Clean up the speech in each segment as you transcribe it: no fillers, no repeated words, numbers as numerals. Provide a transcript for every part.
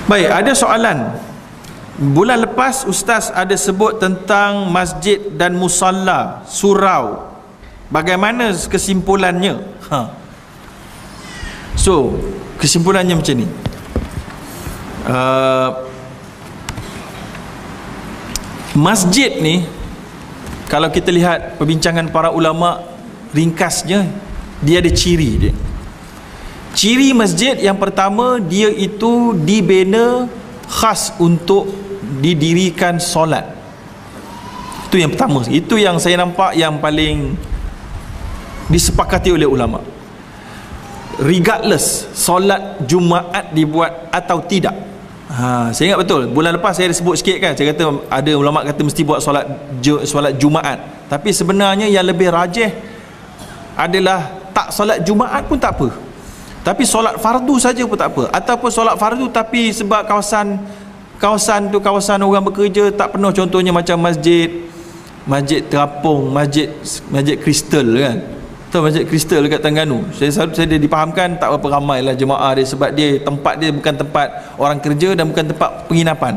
Baik, ada soalan. Bulan lepas Ustaz ada sebut tentang masjid dan musalla, surau. Bagaimana kesimpulannya? So, kesimpulannya macam ni. Masjid ni, kalau kita lihat perbincangan para ulama, ringkasnya dia ada ciri dia. Ciri masjid yang pertama, dia itu dibina khas untuk didirikan solat. Itu yang pertama. Itu yang saya nampak yang paling disepakati oleh ulama. Regardless solat Jumaat dibuat atau tidak. Saya ingat betul bulan lepas saya ada sebut sikit kan, saya kata ada ulama kata mesti buat solat Jumaat, tapi sebenarnya yang lebih rajih adalah tak solat Jumaat pun tak apa, tapi solat fardu saja pun tak apa, ataupun solat fardu tapi sebab kawasan orang bekerja tak penuh, contohnya macam masjid terapung, masjid kristal kan, atau masjid kristal dekat Terengganu, saya dipahamkan tak berapa ramai lah jemaah dia, sebab tempat dia bukan tempat orang kerja dan bukan tempat penginapan,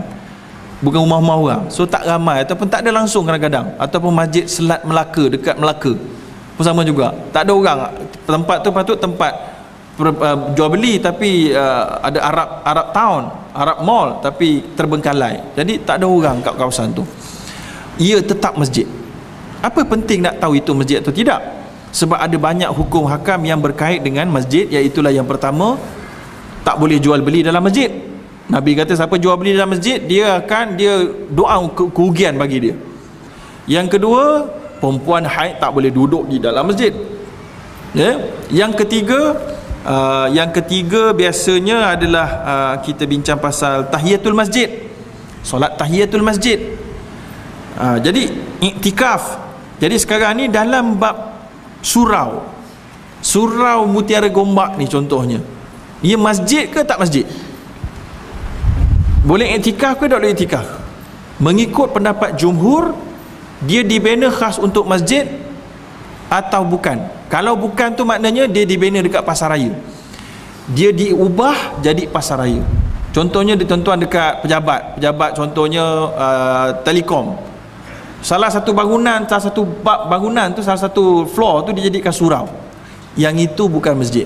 bukan rumah-rumah orang, so tak ramai, ataupun tak ada langsung kadang-kadang, ataupun masjid Selat Melaka dekat Melaka pun sama juga, tak ada orang, tempat tu patut tempat jual beli, tapi ada Arab Town, Arab Mall, tapi terbengkalai, jadi tak ada orang kat kawasan tu. Ia tetap masjid. Apa penting nak tahu itu masjid atau tidak? Sebab ada banyak hukum hakam yang berkait dengan masjid, iaitulah yang pertama, tak boleh jual beli dalam masjid. Nabi kata siapa jual beli dalam masjid, dia doa kerugian bagi dia. Yang kedua, perempuan haid tak boleh duduk di dalam masjid. Yang ketiga biasanya adalah kita bincang pasal tahiyatul masjid, solat tahiyatul masjid. Jadi iktikaf. Jadi sekarang ni dalam bab surau Mutiara Gombak ni contohnya, ia masjid ke tak masjid? Boleh iktikaf ke tak boleh iktikaf? Mengikut pendapat jumhur, dia dibina khas untuk masjid atau bukan. Kalau bukan tu maknanya dia dibina dekat pasaraya, dia diubah jadi pasaraya. Contohnya tuan-tuan dekat pejabat contohnya Telekom, salah satu bangunan tu, salah satu floor tu dijadikan surau. Yang itu bukan masjid,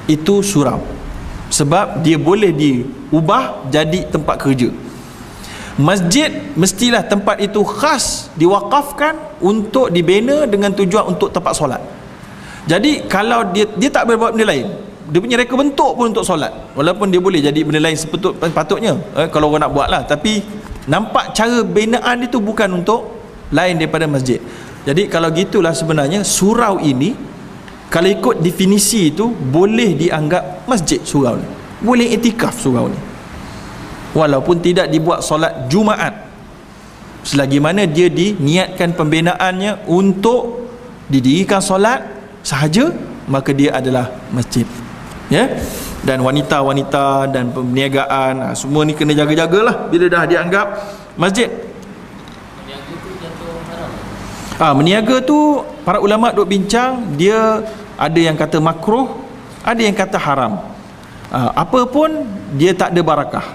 itu surau, sebab dia boleh diubah jadi tempat kerja. Masjid mestilah tempat itu khas diwakafkan untuk dibina dengan tujuan untuk tempat solat. Jadi kalau dia tak boleh buat benda lain, dia punya reka bentuk pun untuk solat, walaupun dia boleh jadi benda lain sepatutnya kalau orang nak buat lah, tapi nampak cara binaan itu bukan untuk lain daripada masjid. Jadi kalau gitulah sebenarnya surau ini, kalau ikut definisi itu, boleh dianggap masjid surau ni, boleh iktikaf surau ni, walaupun tidak dibuat solat Jumaat, selagi mana dia diniatkan pembinaannya untuk didirikan solat sahaja, maka dia adalah masjid. Dan wanita-wanita dan perniagaan, semua ni kena jaga-jagalah bila dah dianggap masjid. Meniaga tu para ulama duk bincang, dia ada yang kata makruh, ada yang kata haram. Apa pun dia tak ada barakah,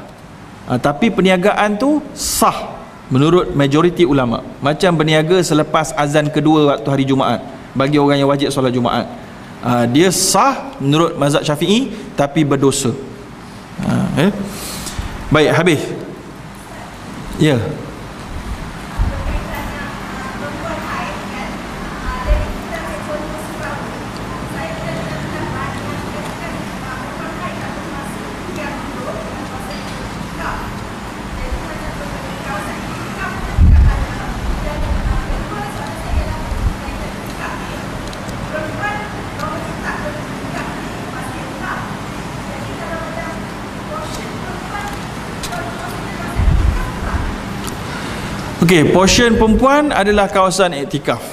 tapi perniagaan tu sah menurut majoriti ulama. Macam berniaga selepas azan kedua waktu hari Jumaat, bagi orang yang wajib solat Jumaat, dia sah menurut mazhab Syafi'i, tapi berdosa. Baik, habis. Ya. Okey, portion perempuan adalah kawasan iktikaf,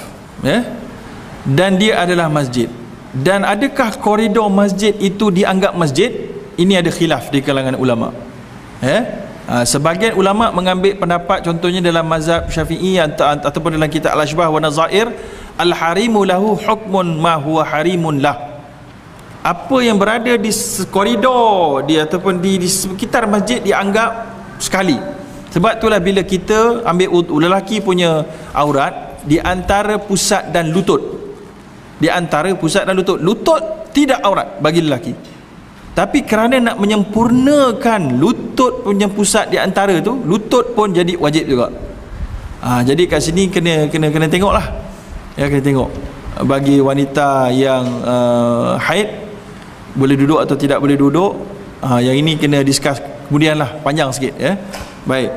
dan dia adalah masjid. Dan adakah koridor masjid itu dianggap masjid? Ini ada khilaf di kalangan ulama. Sebahagian ulama mengambil pendapat, contohnya dalam mazhab Syafi'i ataupun dalam kitab Al-Ashbah wa Nazair, al-harimu lahu hukmun ma huwa harimun lah. apa yang berada di koridor dia ataupun di sekitar masjid dianggap sekali. Sebab itulah bila kita ambil lelaki punya aurat di antara pusat dan lutut, di antara pusat dan lutut, lutut tidak aurat bagi lelaki, tapi kerana nak menyempurnakan lutut punya pusat di antara tu, lutut pun jadi wajib juga. Jadi kat sini kena tengoklah, ya, kena tengok bagi wanita yang haid boleh duduk atau tidak boleh duduk. Yang ini kena discuss kemudian lah, panjang sikit, ya. Baik.